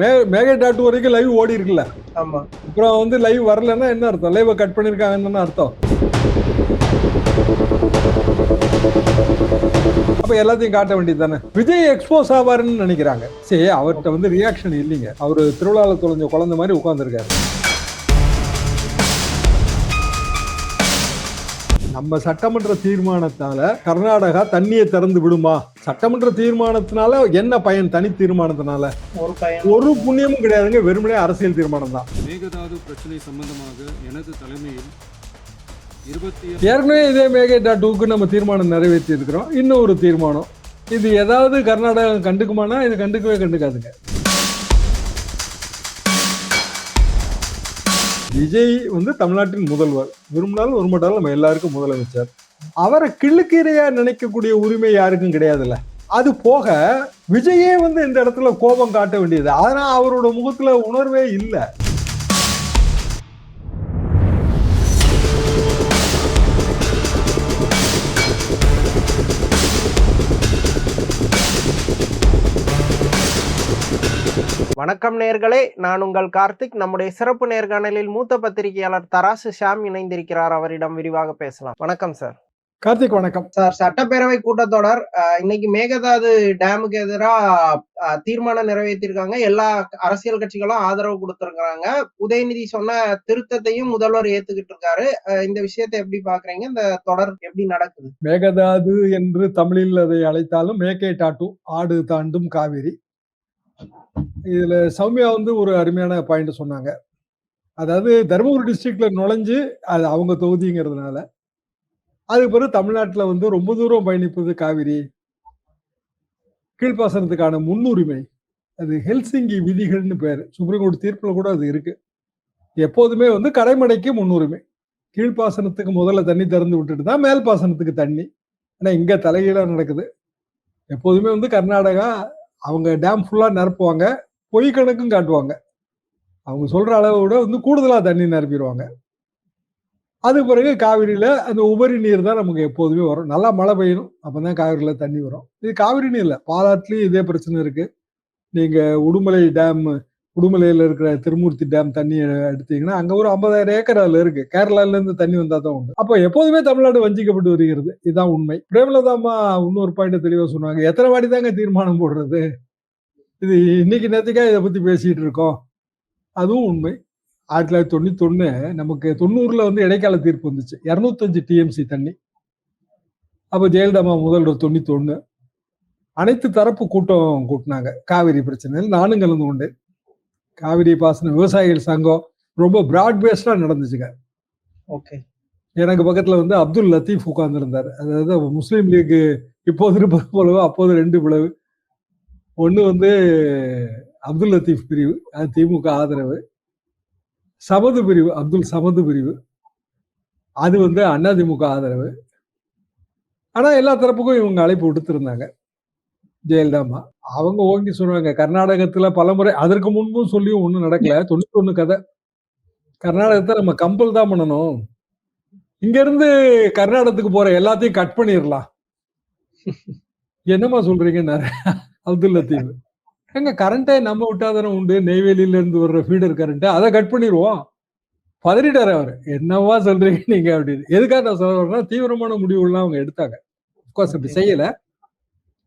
மேகே.2 வரைக்கும் லைவ் ஓடி இருக்குல்ல. ஆமா. அப்புறம் வந்து லைவ் வரலன்னா என்ன அர்த்தம்? லைவ கட் பண்ணிருக்காங்கன்னு அர்த்தம். அப்ப எல்லாத்தையும் காட்ட வேண்டியது தானே. விஜய் எக்ஸ்போஸ் ஆவாருன்னு நினைக்கிறாங்க. சரி, அவர்கிட்ட வந்து ரியாக்ஷன் இல்லைங்க. அவரு திருவிழாவில் தொலைஞ்ச குழந்தை மாதிரி உட்கார்ந்துருக்காரு. நம்ம சட்டமன்ற தீர்மானத்தால கர்நாடகா தண்ணியை திறந்து விடுமா? சட்டமன்ற தீர்மானத்தினால என்ன பயன்? தனி தீர்மானத்தினால ஒரு புண்ணியமும் கிடையாதுங்க. வெறுமனே அரசியல் தீர்மானம் தான். மேகதாது பிரச்சனை சம்பந்தமாக எனது தலைமையில் ஏற்கனவே இதே மேகே.2க்கு நம்ம தீர்மானம் நிறைவேற்றி இருக்கிறோம். இன்னும் ஒரு தீர்மானம். இது ஏதாவது கர்நாடகா கண்டுக்குமானா இது கண்டுக்கவே கண்டுக்காதுங்க. விஜய் வந்து தமிழ்நாட்டின் முதல்வர். விரும்பினாலும் விரும்பட்டாலும் நம்ம எல்லாருக்கும் முதலமைச்சர். அவரை கிள்ளுக்கீரையா நினைக்கக்கூடிய உரிமை யாருக்கும் கிடையாதுல்ல. அது போக விஜயே வந்து இந்த இடத்துல கோபம் காட்ட வேண்டியது. ஆனா அவரோட முகத்துல உணர்வே இல்லை. வணக்கம் நேர்களே, நான் உங்கள் கார்த்திக். நம்முடைய சிறப்பு நேர்காணலில் மூத்த பத்திரிகையாளர் தராசு ஷாம் இணைந்திருக்கிறார். அவரிடம் விரிவாக பேசலாம். வணக்கம் சார். கார்த்திக் வணக்கம் சார். சட்டப்பேரவை கூட்டத்தொடர் இன்னைக்கு மேகதாது டேமுக்கு எதிராக தீர்மானம் நிறைவேற்றிருக்காங்க. எல்லா அரசியல் கட்சிகளும் ஆதரவு கொடுத்திருக்காங்க. உதயநிதி சொன்ன திருத்தத்தையும் முதல்வர் ஏத்துக்கிட்டு இருக்காரு. இந்த விஷயத்தை எப்படி பாக்குறீங்க? இந்த தொடர் எப்படி நடக்குது? மேகதாது என்று தமிழில் அதை அழைத்தாலும் மேகே.2 ஆடு தாண்டும் காவிரி. இதுல சௌமியா வந்து ஒரு அருமையான பாயிண்ட் சொன்னாங்க. அதாவது தருமபுரி டிஸ்ட்ரிக்ட்ல நுழைஞ்சு அது அவங்க தொகுதிங்கிறதுனால அதுக்கு பிறகு தமிழ்நாட்டுல வந்து ரொம்ப தூரம் பயணிப்பது காவிரி. கீழ்ப்பாசனத்துக்கான முன்னுரிமை, அது ஹெல்சிங்கி விதிகள்னு பேரு. சுப்ரீம் கோர்ட் தீர்ப்புல கூட அது இருக்கு. எப்போதுமே வந்து கடைமடைக்கு முன்னுரிமை. கீழ்ப்பாசனத்துக்கு முதல்ல தண்ணி திறந்து விட்டுட்டு தான் மேல் பாசனத்துக்கு தண்ணி. ஆனா இங்க தலைகீழா நடக்குது. எப்போதுமே வந்து கர்நாடகா அவங்க டேம் ஃபுல்லா நிரப்புவாங்க, பொய் கணக்கும் காட்டுவாங்க. அவங்க சொல்ற அளவை விட வந்து கூடுதலா தண்ணி நிரப்பிடுவாங்க. அது பிறகு காவிரியில அந்த உபரி நீர் தான் நமக்கு எப்போதுமே வரும். நல்லா மழை பெய்யணும், அப்பதான் காவிரியில தண்ணி வரும். இது காவிரி நீர் இல்லை, பாலாற்றுலயும் இதே பிரச்சனை இருக்கு. நீங்க உடுமலை டேம், உடுமலையில இருக்கிற திருமூர்த்தி டேம் தண்ணி எடுத்தீங்கன்னா அங்க ஒரு 50,000 ஏக்கர் அதுல இருக்கு. கேரளால இருந்து தண்ணி வந்தா தான் உண்டு. அப்போ எப்போதுமே தமிழ்நாடு வஞ்சிக்கப்பட்டு வருகிறது. இதுதான் உண்மை. பிரேமலதாமா இன்னொரு பாயிண்ட் தெளிவா சொன்னாங்க. எத்தனை வாடி தாங்க தீர்மானம் போடுறது? இது இன்னைக்கு நேரத்துக்கா இதை பத்தி பேசிட்டு இருக்கோம். அதுவும் உண்மை. 1991 நமக்கு 90ல வந்து இடைக்கால தீர்ப்பு வந்துச்சு. 205 டிஎம்சி தண்ணி. அப்ப ஜெயலலிதா முதல்வர் 91 அனைத்து தரப்பு கூட்டம் கூட்டினாங்க காவிரி பிரச்சனையில். நானும் கலந்து கொண்டேன். காவிரி பாசன விவசாயிகள் சங்கம் ரொம்ப பிராட் பேஸ்டா நடந்துச்சுங்க. ஓகே. எனக்கு பக்கத்துல வந்து அப்துல் லத்தீப் உட்கார்ந்து இருந்தாரு. அதாவது முஸ்லீம் லீக் இப்போது இருப்பது போலவோ அப்போது 2 பிளவு. ஒண்ணு வந்து அப்துல் லத்தீப் பிரிவு, அது திமுக ஆதரவு. சமது பிரிவு, அப்துல் சமது பிரிவு, அது வந்து அதிமுக ஆதரவு. ஆனா எல்லா தரப்புக்கும் இவங்க அழைப்பு விடுத்திருந்தாங்க. ஜெயலலிதா அவங்க ஓங்கி சொன்னாங்க. கர்நாடகத்துல பலமுறை, அதற்கு முன்பும் சொல்லியும் ஒண்ணும் நடக்கல. 91 கதை. கர்நாடகத்தை நம்ம கம்பல் தான் பண்ணணும். இங்க இருந்து கர்நாடகத்துக்கு போற எல்லாத்தையும் கட் பண்ணிடலாம். என்னமா சொல்றீங்கன்னாரு அப்துல் லத்தீப். எங்க கரண்டே நம்ம விட்டாதானே உண்டு. நெய்வேலியில இருந்து வர்ற ஃபீடர் கரண்ட், அதை கட் பண்ணிடுவோம். பதறிட்டாரு அவரு. என்னவா சொல்றீங்க நீங்க அப்படின்னு. எதுக்காக நான் சொல்றேன்னா, தீவிரமான முடிவுகள்லாம் அவங்க எடுத்தாங்க. அப்கோர்ஸ் அப்படி செய்யல.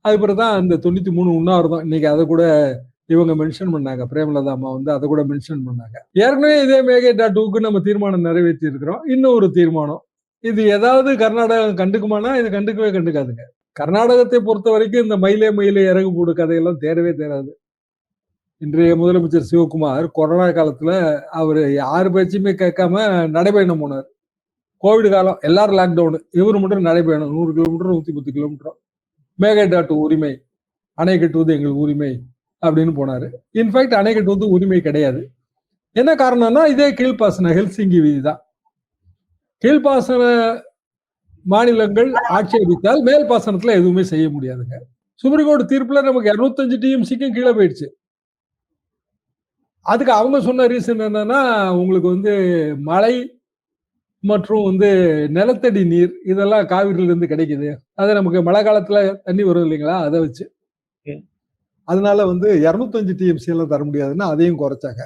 அது பிறகுதான் அந்த 93 உண்ணாவிரதம். இன்னைக்கு அதை கூட இவங்க மென்ஷன் பண்ணாங்க. பிரேமலதா அம்மா வந்து அதை கூட மென்ஷன் பண்ணாங்க. ஏற்கனவே இதே மேகே.2க்கு நம்ம தீர்மானம் நிறைவேற்றி இருக்கிறோம். இன்னும் ஒரு தீர்மானம். இது ஏதாவது கர்நாடகா கண்டுக்குமானா இது கண்டுக்கவே கண்டுக்காதுங்க. கர்நாடகத்தை பொறுத்த வரைக்கும் இந்த மயிலே மயிலே இறகு போடு கதையெல்லாம் தேரவே தேராது. இன்றைய முதலமைச்சர் சிவகுமார் கொரோனா காலத்துல அவரு யாரு பேச்சுமே கேட்காம நடைபயணம் போனார். கோவிட் காலம், எல்லாரும் லாக்டவுன், இவரு மட்டும் நடைபயணம் 100 கிலோமீட்டர் 110 கிலோமீட்டர். மேகே.2 உரிமை, அணை கட்டுவது எங்கள் உரிமை அப்படின்னு போனாரு. இன்ஃபேக்ட் அணை கட்டுவது உரிமை கிடையாது. என்ன காரணம்னா இதே கீழ்ப்பாசன ஹெல்சிங்கி விதி தான். கீழ்ப்பாசன மாநிலங்கள் ஆட்சேபித்தால் மேல் பாசனத்துல எதுவுமே செய்ய முடியாதுங்க. சுப்ரீம் கோர்ட் தீர்ப்புல நமக்கு 205 டிஎம்சிக்கும் கீழே போயிடுச்சு. அதுக்கு அவங்க சொன்ன ரீசன் என்னன்னா, உங்களுக்கு வந்து மழை மற்றும் வந்து நிலத்தடி நீர் இதெல்லாம் காவிரியில இருந்து கிடைக்குது. அது நமக்கு மழை காலத்துல தண்ணி வரும் இல்லைங்களா, அதை வச்சு. அதனால வந்து 205 டிஎம்சி எல்லாம் தர முடியாதுன்னா அதையும் குறைச்சாங்க.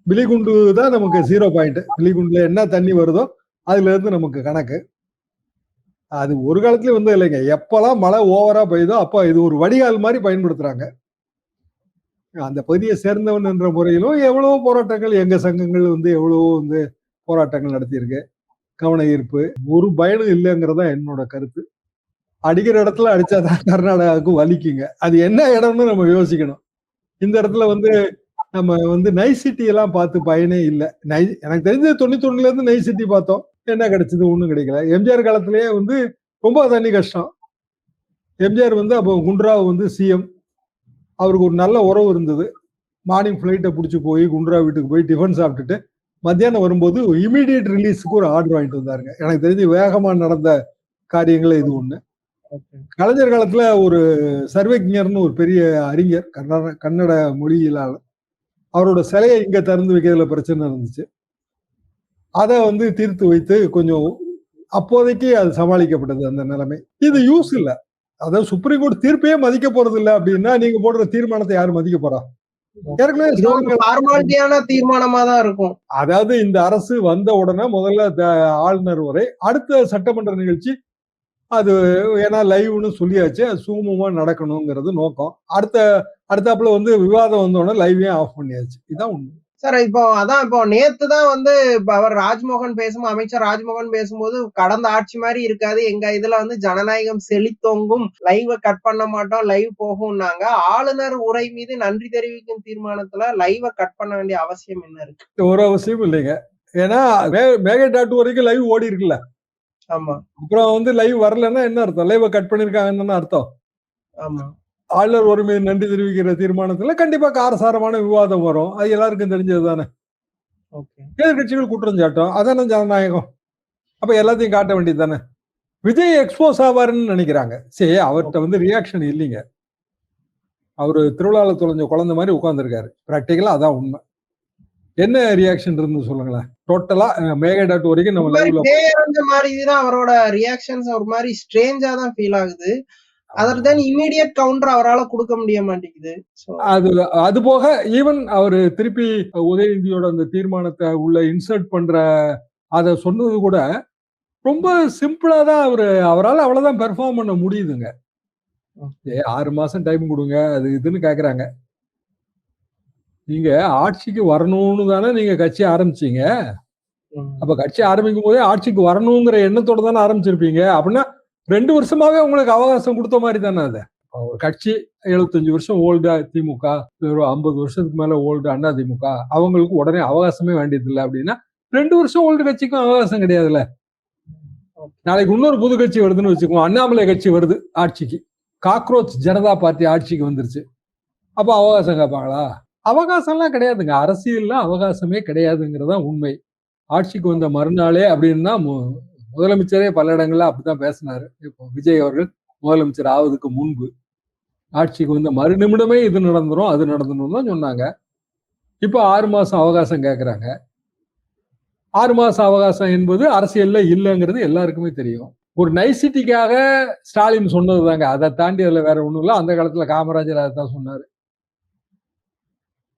பிலிகுண்டு தான் நமக்கு 0 பாயிண்ட். பிலிகுண்டுல என்ன தண்ணி வருதோ அதுல இருந்து நமக்கு கணக்கு. அது ஒரு காலத்துலயும் வந்து இல்லைங்க. எப்பெல்லாம் மழை ஓவரா பெய்யுதோ அப்ப இது ஒரு வடிகால் மாதிரி பயன்படுத்துறாங்க. அந்த பகுதியை சேர்ந்தவன் என்ற முறையிலும் எவ்வளவோ போராட்டங்கள், எங்க சங்கங்கள் வந்து எவ்வளவோ வந்து போராட்டங்கள் நடத்தியிருக்கு. கவன ஈர்ப்பு ஒரு பயனும் இல்லைங்கிறதா என்னோட கருத்து. அடிக்கிற இடத்துல அடிச்சாதான் கர்நாடகாவுக்கு வலிக்குங்க. அது என்ன இடம்னு நம்ம யோசிக்கணும். இந்த இடத்துல வந்து நம்ம வந்து நைட் சிட்டி எல்லாம் பார்த்து பயனே இல்லை. எனக்கு தெரிஞ்சது 91ல இருந்து நைட் சிட்டி பார்த்தோம். என்ன கிடைச்சது? ஒண்ணும் கிடைக்கல. எம்ஜிஆர் காலத்திலேயே வந்து ரொம்ப தண்ணி கஷ்டம். எம்ஜிஆர் வந்து அப்போ குண்ட்ராவ் வந்து சிஎம். அவருக்கு ஒரு நல்ல உறவு இருந்தது. மார்னிங் ஃபிளைட்டை பிடிச்சி போய் குண்ட்ராவ் வீட்டுக்கு போய் டிஃபன் சாப்பிட்டுட்டு மத்தியானம் வரும்போது இமீடியட் ரிலீஸுக்கு ஒரு ஆர்டர் வாங்கிட்டு வந்தாருங்க. எனக்கு தெரிஞ்சு வேகமா நடந்த காரியங்களே இது ஒண்ணு. கலைஞர் காலத்துல ஒரு சர்வேஜர்னு ஒரு பெரிய அறிஞர், கன்னட மொழியிலாளர், அவரோட சிலையை இங்க திறந்து வைக்கிறதுல பிரச்சனை இருந்துச்சு. அதை வந்து தீர்த்து வைத்து கொஞ்சம் அப்போதைக்கு அது சமாளிக்கப்பட்டது அந்த நிலைமை. இது யூஸ் இல்ல. அதாவது சுப்ரீம் கோர்ட் தீர்ப்பையே மதிக்க போறது இல்லை அப்படின்னா நீங்க போடுற தீர்மானத்தை யாரும் மதிக்க போறா? ஃபார்மாலிட்டியான தீர்மானமா தான் இருக்கும். அதாவது இந்த அரசு வந்த உடனே முதல்ல ஆளுநர் வரை அடுத்த சட்டமன்ற நிகழ்ச்சி அது ஏன்னா லைவ்னு சொல்லியாச்சு, அது சுமூகமா நடக்கணுங்கிறது நோக்கம். அடுத்தாப்புல வந்து விவாதம் வந்தோடனே லைவையும் ஆஃப் பண்ணியாச்சு. இதுதான் உண்மை சார். இப்போ நேத்து தான் வந்து அவர் ராஜ்மோகன் அமைச்சர் ராஜ்மோகன் பேசும்போது கடந்த ஆட்சி மாதிரி இருக்காது, எங்க இதுல வந்து ஜனநாயகம் செழித்தோங்கும், லைவ கட் பண்ண மாட்டோம், லைவ் போகும்னாங்க. ஆளுநர் உரை மீது நன்றி தெரிவிக்கும் தீர்மானத்துல லைவ கட் பண்ண வேண்டிய அவசியம் என்ன இருக்கு? ஒரு அவசியம் இல்லைங்க. ஏன்னா மேகடாட்டு வரைக்கும் லைவ் ஓடி இருக்குல்ல. ஆமா. அப்புறம் வந்து லைவ் வரலன்னா என்ன அர்த்தம்? லைவ கட் பண்ணிருக்காங்கன்னு அர்த்தம். ஆமா. ஆளுநர் ஒரு மீது நன்றி தெரிவிக்கிற தீர்மானத்துல கண்டிப்பா காரசாரமான விவாதம் வரும். அது எல்லாருக்கும் தெரிஞ்சது தானே. எதிர்கட்சிகள் குற்றம் சாட்டும், அதான ஜனநாயகம். அப்ப எல்லாத்தையும் காட்ட வேண்டியது தானே. விஜய் எக்ஸ்போஸ் ஆவாருன்னு நினைக்கிறாங்க. சரி, அவர்கிட்ட வந்து ரியாக்ஷன் இல்லைங்க. அவரு திருவிழாவில் தொலைஞ்ச குழந்தை மாதிரி உட்கார்ந்துருக்காரு. பிராக்டிக்கலா அதான் உண்மை. என்ன ரியாக்ஷன் இருந்து சொல்லுங்களேன். டோட்டலா மேகடாட் வரைக்கும் நம்ம லைவ்ல மாதிரிதான் அவரோட ரியாக்ஷன்ஸ் ஒரு மாதிரி ஸ்ட்ரேஞ்சா தான் ஃபீல் ஆகுது. அதற்கு இமீடியட் கவுண்டர் அவரால் கொடுக்க முடிய மாட்டேங்குது. அது போக ஈவன் அவரு திருப்பி உதயநிதியோட அந்த தீர்மானத்தை உள்ள இன்சர்ட் பண்ற அத சொன்னது கூட ரொம்ப சிம்பிளா தான் அவரால் அவ்வளவுதான் பெர்ஃபார்ம் பண்ண முடியுதுங்க. 6 மாசம் டைம் கொடுங்க அது இதுன்னு கேக்குறாங்க. நீங்க ஆட்சிக்கு வரணும்னு தானே நீங்க கட்சி ஆரம்பிச்சீங்க. அப்ப கட்சி ஆரம்பிக்கும் போதே ஆட்சிக்கு வரணுங்கிற எண்ணத்தோட தானே ஆரம்பிச்சிருப்பீங்க. அப்படின்னா 2 வருஷமாவே உங்களுக்கு அவகாசம் கொடுத்த மாதிரி தானே. அது ஒரு கட்சி 75 வருஷம் ஓல்டு திமுக, 50 வருஷத்துக்கு மேல ஓல்டு அண்ணா திமுக, அவங்களுக்கு உடனே அவகாசமே வேண்டியது இல்லை அப்படின்னா 2 வருஷம் ஓல்டு கட்சிக்கும் அவகாசம் கிடையாதுல்ல. நாளைக்கு இன்னொரு புது கட்சி வருதுன்னு வச்சுக்கோங்க, அண்ணாமலை கட்சி வருது ஆட்சிக்கு, காக்ரோச் ஜனதா பார்ட்டி ஆட்சிக்கு வந்துருச்சு, அப்ப அவகாசம் கேட்பாங்களா? அவகாசம்லாம் கிடையாதுங்க. அரசியல்ல அவகாசமே கிடையாதுங்கிறதா உண்மை. ஆட்சிக்கு வந்த மறுநாளே அப்படின்னா முதலமைச்சரே பல இடங்கள்ல அப்படித்தான் பேசினாரு. இப்போ விஜய் அவர்கள் முதலமைச்சர் ஆவதுக்கு முன்பு ஆட்சிக்கு வந்த மறு நிமிடமே இது நடந்துரும் அது நடந்துடும் தான் சொன்னாங்க. இப்போ 6 மாசம் அவகாசம் கேட்கறாங்க. 6 மாசம் அவகாசம் என்பது அரசியல்ல இல்லைங்கிறது எல்லாருக்குமே தெரியும். ஒரு நைசிட்டிக்காக ஸ்டாலின் சொன்னது தாங்க. அதை தாண்டி அதுல வேற ஒண்ணும் இல்லை. அந்த காலத்துல காமராஜர் அதை தான் சொன்னாரு.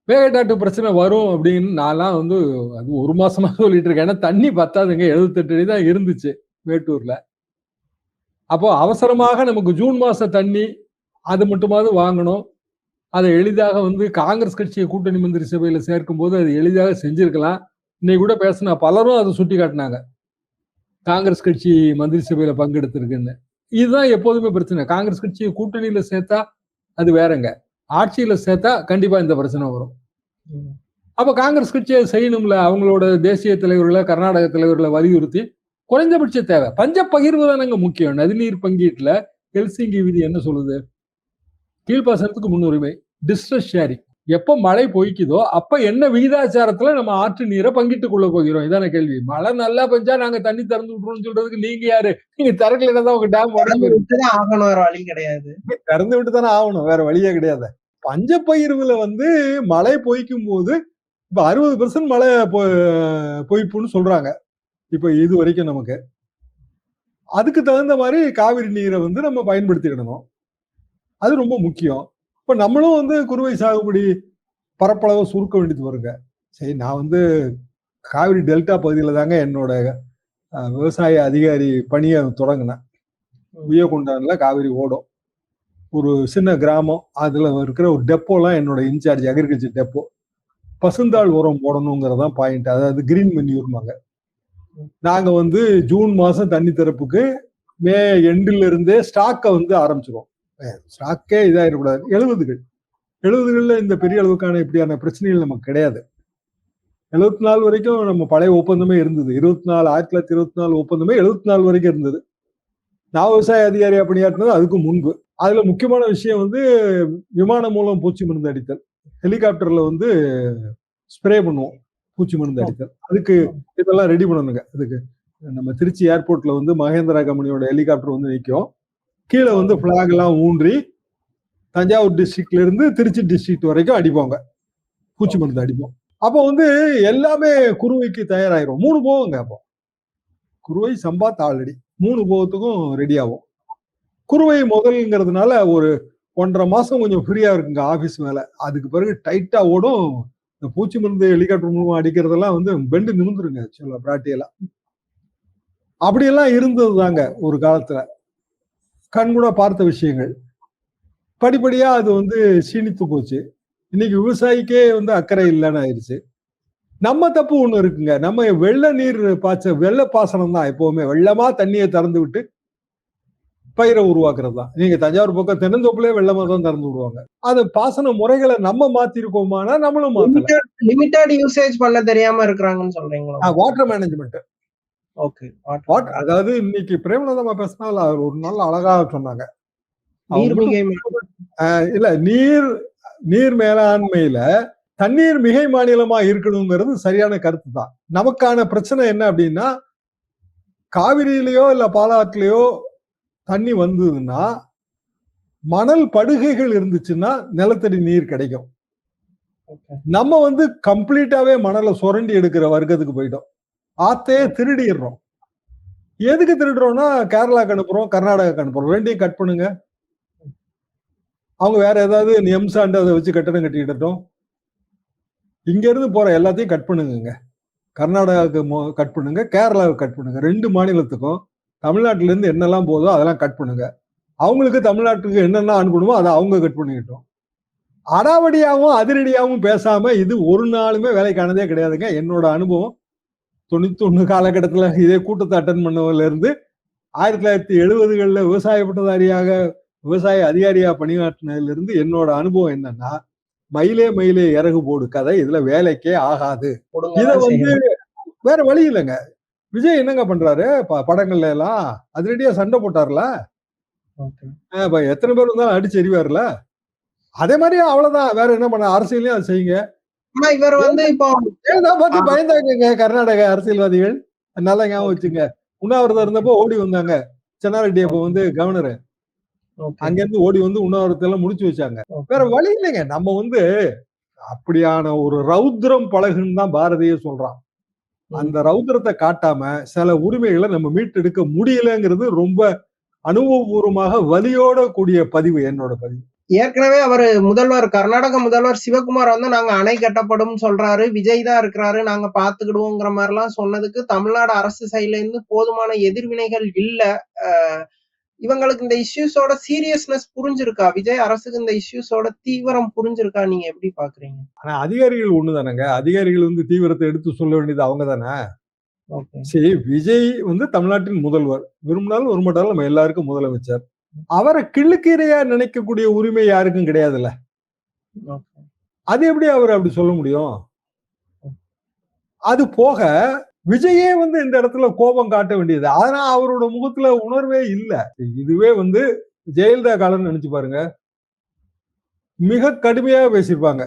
மேகடாட்டு பிரச்சனை வரும் அப்படின்னு நான்லாம் வந்து அது 1 மாசமா சொல்லிட்டு இருக்கேன். ஏன்னா தண்ணி பத்தாதுங்க. 78 அடி தான் இருந்துச்சு மேட்டூர்ல. அப்போ அவசரமாக நமக்கு ஜூன் மாச தண்ணி அது மட்டுமாவது வாங்கணும். அதை எளிதாக வந்து காங்கிரஸ் கட்சியை கூட்டணி மந்திரி சபையில சேர்க்கும் போது அது எளிதாக செஞ்சிருக்கலாம். இன்னைக்கு கூட பேசினா பலரும் அதை சுட்டி காட்டினாங்க, காங்கிரஸ் கட்சி மந்திரி சபையில பங்கெடுத்திருக்குன்னு. இதுதான் எப்போதுமே பிரச்சனை. காங்கிரஸ் கட்சியை கூட்டணியில சேர்த்தா அது வேறங்க, ஆட்சியில சேர்த்தா கண்டிப்பா இந்த பிரச்சனை வரும். அப்ப காங்கிரஸ் கட்சியை செய்யணும்ல. அவங்களோட தேசிய தலைவர்களை, கர்நாடக தலைவர்களை வலியுறுத்தி குறைந்தபட்ச தேவை பஞ்ச பகிர்வு தானங்க முக்கியம். நதிநீர் பங்கீட்டுல ஹெல்சிங்கி விதி என்ன சொல்லுது? கீழ்ப்பாசனத்துக்கு முன்னுரிமை, டிஸ்ட்ரஸ் ஷேரிங். எப்ப மழை பொய்க்குதோ அப்ப என்ன விகிதாச்சாரத்துல நம்ம ஆற்று நீரை பங்கிட்டுக் கொள்ள போகிறோம்? இதான கேள்வி. மழை நல்லா பெஞ்சா நாங்க தண்ணி திறந்து விட்டுறோம்னு சொல்றதுக்கு நீங்க யாரு? நீங்க திறக்கலைன்னா தான் உங்க டேம் ஆகணும், வேற வழி கிடையாது. திறந்து விட்டு தானே ஆகணும், வேற வழியே கிடையாது. பஞ்சப்பயிர்வுல வந்து மழை பொய்க்கும் போது இப்ப 60% மழை பொய்ப்புன்னு சொல்றாங்க இப்ப இது வரைக்கும். நமக்கு அதுக்கு தகுந்த மாதிரி காவிரி நீரை வந்து நம்ம பயன்படுத்திடணும். அது ரொம்ப முக்கியம். இப்ப நம்மளும் வந்து குறுவை சாகுபடி பரப்பளவை சுருக்க வேண்டியது வருங்க. சரி, நான் வந்து காவிரி டெல்டா பகுதியில தாங்க என்னோட விவசாய அதிகாரி பணியை தொடங்கினேன். உய்யகுண்டான்ல காவிரி ஓடும். ஒரு சின்ன கிராமம், அதுல இருக்கிற ஒரு டெப்போலாம் என்னோட இன்சார்ஜ், அக்ரிகல்ச்சர் டெப்போ. பசுந்தாள் உரம் போடணுங்கிறதான் பாயிண்ட். அதாவது கிரீன் மென்யூர்மாங்க. நாங்க வந்து ஜூன் மாசம் தண்ணி திறப்புக்கு மே எண்டில் இருந்தே ஸ்டாக்கை வந்து ஆரம்பிச்சிருவோம். ஸ்டாக்கே இதாயிடக்கூடாது. 70கள்ல இந்த பெரிய அளவுக்கான இப்படியான பிரச்சனைகள் நமக்கு கிடையாது. 74 வரைக்கும் நம்ம பழைய ஒப்பந்தமே இருந்தது. 1924 ஒப்பந்தமே 74 வரைக்கும் இருந்தது. நான் விவசாய அதிகாரியா பணியாற்றினது அதுக்கு முன்பு. அதுல முக்கியமான விஷயம் வந்து விமானம் மூலம் பூச்சி மருந்து அடித்தல். ஹெலிகாப்டர்ல வந்து ஸ்ப்ரே பண்ணுவோம் பூச்சி மருந்து அடித்தல். அதுக்கு இதெல்லாம் ரெடி பண்ணணுங்க. அதுக்கு நம்ம திருச்சி ஏர்போர்ட்ல வந்து மகேந்திரா கம்பெனியோட ஹெலிகாப்டர் வந்து நிற்கும். கீழே வந்து பிளாக் எல்லாம் ஊன்றி தஞ்சாவூர் டிஸ்ட்ரிக்ட்ல இருந்து திருச்சி டிஸ்ட்ரிக்ட் வரைக்கும் அடிப்பாங்க, பூச்சி மருந்து அடிப்போம். அப்போ வந்து எல்லாமே குறுவைக்கு தயாராயிரும். 3 போகுங்க. அப்போ குறுவை, சம்பா, தாளடி 3 போகத்துக்கும் ரெடி ஆகும். குறுவை முதல்ங்கிறதுனால ஒரு 1.5 மாசம் கொஞ்சம் ஃப்ரீயா இருக்குங்க ஆபீஸ் மேல. அதுக்கு பிறகு டைட்டா ஓடும். இந்த பூச்சி மருந்து ஹெலிகாப்டர் மூலமா அடிக்கிறதெல்லாம் வந்து பெண்டு நிமிந்துருங்க. சொல்ல பிராட்டியெல்லாம் அப்படியெல்லாம் இருந்தது தாங்க ஒரு காலத்துல. கண்கூட பார்த்த விஷயங்கள். படிப்படியா அது வந்து சீனித்து போச்சு. இன்னைக்கு விவசாயிக்கே வந்து அக்கறை இல்லைன்னு ஆயிடுச்சு. நம்ம தப்பு ஒண்ணு இருக்குங்க. நம்ம வெள்ள நீர் வெள்ள பாசனம் தான். எப்பவுமே வெள்ளமா தண்ணியை திறந்து விட்டு பயிரை உருவாக்குறது தான். நீங்க தஞ்சாவூர் பக்கம் தென்னந்தோப்புலயே வெள்ளமா தான் திறந்து விடுவாங்க. அது பாசன முறைகளை நம்ம மாத்திருக்கோமானா நம்மளும் மாத்தல. லிமிட்டட் யூசேஜ் பண்ண தெரியாம இருக்கிறாங்கன்னு சொல்றீங்களா? Water management. ஓகே. அதாவது இன்னைக்கு பிரேமலதா பேசினால ஒரு நாள் அழகா சொன்னாங்க. இல்ல, நீர் மேலாண்மையில தண்ணீர் மிகை மாநிலமா இருக்கணுங்கிறது சரியான கருத்து தான். நமக்கான பிரச்சனை என்ன அப்படின்னா, காவிரியிலயோ இல்ல பாலாற்றிலயோ தண்ணி வந்ததுன்னா மணல் படுகைகள் இருந்துச்சுன்னா நிலத்தடி நீர் கிடைக்கும். நம்ம வந்து கம்ப்ளீட்டாவே மணலை சுரண்டி எடுக்கிற வர்க்கத்துக்கு போயிட்டோம். ஆத்தையே திருடிடுறோம். எதுக்கு திருடுறோம்னா, கேரளாக்கு அனுப்புறோம், கர்நாடகாக்கு அனுப்புறோம். ரெண்டையும் கட் பண்ணுங்க. அவங்க வேற ஏதாவது எம்சாண்டு அதை வச்சு கட்டணம் கட்டிக்கிட்டோம். இங்க இருந்து போற எல்லாத்தையும் கட் பண்ணுங்க. கர்நாடகாவுக்கு கட் பண்ணுங்க, கேரளாவுக்கு கட் பண்ணுங்க. 2 மாநிலத்துக்கும் தமிழ்நாட்டில இருந்து என்னெல்லாம் போதோ அதெல்லாம் கட் பண்ணுங்க. அவங்களுக்கு தமிழ்நாட்டுக்கு என்னென்ன அனுப்பணுமோ அதை அவங்க கட் பண்ணிக்கிட்டோம். அடாவடியாகவும் அதிரடியாகவும் பேசாம இது ஒரு நாளுமே வேலைக்கானதே கிடையாதுங்க. என்னோட அனுபவம் 91 காலகட்டத்துல இதே கூட்டத்தை அட்டன் பண்ணதுல இருந்து 1970களில் விவசாய பட்டதாரியாக விவசாய அதிகாரியா பணியாற்றினதுல இருந்து என்னோட அனுபவம் என்னன்னா, மயிலே இறகு போடு கதை இதுல வேலைக்கே ஆகாது. இத வந்து வேற வழி இல்லைங்க. விஜய் என்னங்க பண்றாரு படங்கள்ல எல்லாம் அதிரடியா சண்டை போட்டார்ல, எத்தனை பேர் இருந்தாலும் அடிச்சு எறிவாருல, அதே மாதிரி அவ்வளவுதான். வேற என்ன பண்ண, அரசியலையும் அதை செய்யுங்க. இவர் வந்து இப்போ பார்த்து பயந்தாங்க கர்நாடக அரசியல்வாதிகள். நல்லா ஞாபகம் வச்சுங்க. உண்ணாவிரதம் இருந்தப்போ ஓடி வந்தாங்க. சென்னாரெட்டி அப்ப வந்து கவர்னர், அங்க இருந்து ஓடி வந்து உண்ணாவிரதத்தை எல்லாம் முடிச்சு வச்சாங்க. வேற வழி இல்லைங்க. நம்ம வந்து அப்படியான ஒரு ரௌத்ரம் பழகுன்னு தான் பாரதியே சொல்றான். அந்த ரௌத்ரத்தை காட்டாம சில உரிமைகளை நம்ம மீட்டெடுக்க முடியலங்கிறது ரொம்ப அனுபவபூர்வமாக வலியோட கூடிய பதிவு, என்னோட பதிவு. ஏற்கனவே அவர் கர்நாடக முதல்வர் சிவகுமார் வந்து நாங்க அணை கட்டப்படும் சொல்றாரு, விஜய் தான் இருக்கிறாரு, நாங்க பாத்துக்கிடுவோங்கிற மாதிரி எல்லாம் சொன்னதுக்கு தமிழ்நாடு அரசு சைட்ல இருந்து போதுமான எதிர்வினைகள் இல்ல. இவங்களுக்கு இந்த இஷ்யூஸோட சீரியஸ்னஸ் புரிஞ்சிருக்கா? விஜய் அரசுக்கு இந்த இஷ்யூஸோட தீவிரம் புரிஞ்சிருக்கா? நீங்க எப்படி பாக்குறீங்க? ஆனா அதிகாரிகள் ஒண்ணுதானங்க. அதிகாரிகள் வந்து தீவிரத்தை எடுத்து சொல்ல வேண்டியது அவங்க தானே. சரி, விஜய் வந்து தமிழ்நாட்டின் முதல்வர், விரும்பினாலும் விரும்பட்டாலும் நம்ம எல்லாருக்கும் முதலமைச்சர். அவரை கிள்ளுக்கீரையா நினைக்கக்கூடிய உரிமை யாருக்கும் கிடையாதுல்ல. அது எப்படி அவர் அப்படி சொல்ல முடியும்? அது போக விஜயே வந்து இந்த இடத்துல கோபம் காட்ட வேண்டியது. ஆனா அவரோட முகத்துல உணர்வே இல்ல. இதுவே வந்து ஜெயலலிதா காலம் நினைச்சு பாருங்க, மிக கடுமையா பேசியிருப்பாங்க.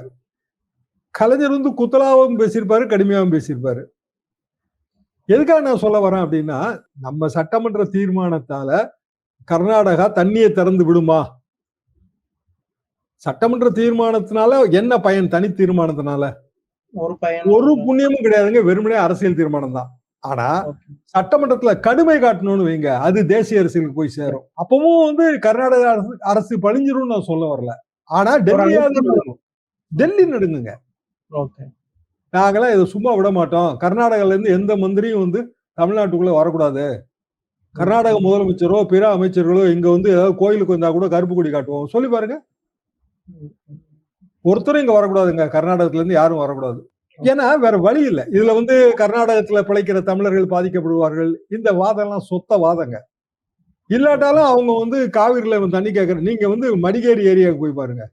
கலைஞர் வந்து குத்தலாவும் பேசியிருப்பாரு, கடுமையாவும் பேசியிருப்பாரு. எதுக்காக நான் சொல்ல வரேன் அப்படின்னா, நம்ம சட்டமன்ற தீர்மானத்தால கர்நாடகா தண்ணியை திறந்து விடுமா? சட்டமன்ற தீர்மானத்தினால என்ன பயன்? தனி தீர்மானத்தினால ஒரு புண்ணியமும் கிடையாதுங்க. வெறுமனே அரசியல் தீர்மானம் தான். ஆனா சட்டமன்றத்துல கடுமை காட்டணும்னு வைங்க, அது தேசிய அரசியலுக்கு போய் சேரும். அப்பவும் வந்து கர்நாடக அரசு பழிஞ்சிரும் நான் சொல்ல வரல. ஆனா ஒரு டெல்லியாவது அழுத்தம் நடுங்கும். டெல்லி நடுங்குங்க. ஓகே. நாங்களாம் இதை சும்மா விட மாட்டோம். கர்நாடகால இருந்து எந்த மந்திரியும் வந்து தமிழ்நாட்டுக்குள்ள வரக்கூடாது. கர்நாடக முதலமைச்சரோ பிற அமைச்சர்களோ இங்க வந்து ஏதாவது கோயிலுக்கு வந்தா கூட கருப்பு கொடி காட்டுவோம். சொல்லி பாருங்க. ஒருத்தரும் இங்க வரக்கூடாதுங்க. கர்நாடகத்துல இருந்து யாரும் வரக்கூடாது. ஏன்னா வேற வழி இல்லை. இதுல வந்து கர்நாடகத்துல பிழைக்கிற தமிழர்கள் பாதிக்கப்படுவார்கள். இந்த வாதம் எல்லாம் சொத்த வாதங்க. இல்லாட்டாலும் அவங்க வந்து காவிரியில தண்ணி கேட்கற நீங்க வந்து மடிகேரி ஏரியாவுக்கு போய் பாருங்க.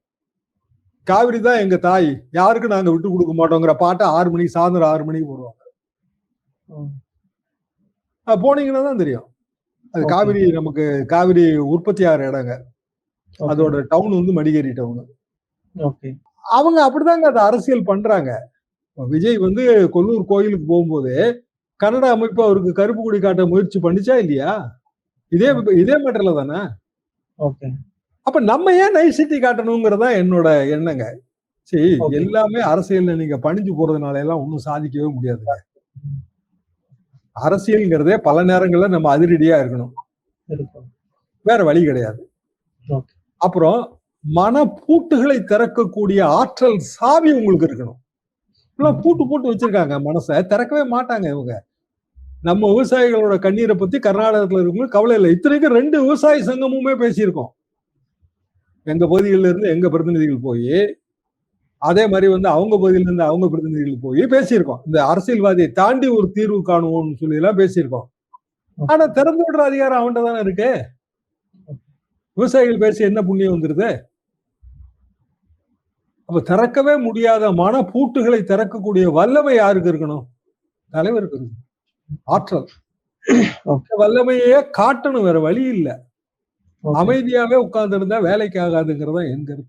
காவிரி தான் எங்க தாய், யாருக்கும் நாங்க விட்டு கொடுக்க மாட்டோங்கிற பாட்டை 6 மணிக்கு சாயந்தரம் 6 மணிக்கு போடுவாங்க. போனீங்கன்னா தான் தெரியும். அது காவிரி நமக்கு காவிரி உற்பத்தி ஆகிற இடங்க. அதோட டவுன் வந்து மடிகேரி டவுன். அவங்க அப்படிதாங்க அதை அரசியல் பண்றாங்க. விஜய் வந்து கொல்லூர் கோயிலுக்கு போகும்போது கன்னட அமைப்பு அவருக்கு கருப்பு கொடி காட்ட முயற்சி பண்ணிச்சா இல்லையா? இதே மேட்டர்ல தானே. அப்ப நம்ம ஏன் நைசிட்டி காட்டணுங்கிறதா என்னோட எண்ணங்க. சரி, எல்லாமே அரசியல்ல நீங்க பணிஞ்சு போறதுனால எல்லாம் ஒன்னும் சாதிக்கவே முடியாதுங்க. அரசியல்ங்கிறதே பல நேரங்கள்ல நம்ம அதிரடியா இருக்கணும், வேற வழி கிடையாது. அப்புறம் மன பூட்டுகளை திறக்கக்கூடிய ஆற்றல் சாவி உங்களுக்கு இருக்கணும். பூட்டு போட்டு வச்சிருக்காங்க, மனசை திறக்கவே மாட்டாங்க இவங்க. நம்ம விவசாயிகளோட கண்ணீரை பத்தி கர்நாடகத்துல இருக்கும்போது கவலை இல்லை. இத்தனைக்கும் 2 விவசாய சங்கமுமே பேசியிருக்கோம். எங்க பகுதிகளில இருந்து எங்க பிரதிநிதிகள் போய், அதே மாதிரி வந்து அவங்க பகுதியில இருந்து அவங்க பிரதிநிதிகள் போய் பேசியிருக்கோம். இந்த அரசியல்வாதியை தாண்டி ஒரு தீர்வு காணுவோம்னு சொல்லி எல்லாம் பேசியிருக்கோம். ஆனா திறந்து விடுற அதிகாரம் அவன்கிட்ட தானே இருக்கு. விவசாயிகள் பேசி என்ன புண்ணியம் வந்துருது? அப்ப திறக்கவே முடியாத மன பூட்டுகளை திறக்கக்கூடிய வல்லமை யாருக்கு இருக்கணும்? தலைவருக்கு இருக்கணும். ஆற்றல் வல்லமையே காட்டணும், வேற வழி இல்லை. அமைதியாவே உட்கார்ந்து இருந்தா வேலைக்கு ஆகாதுங்கிறதா என் கருத்து.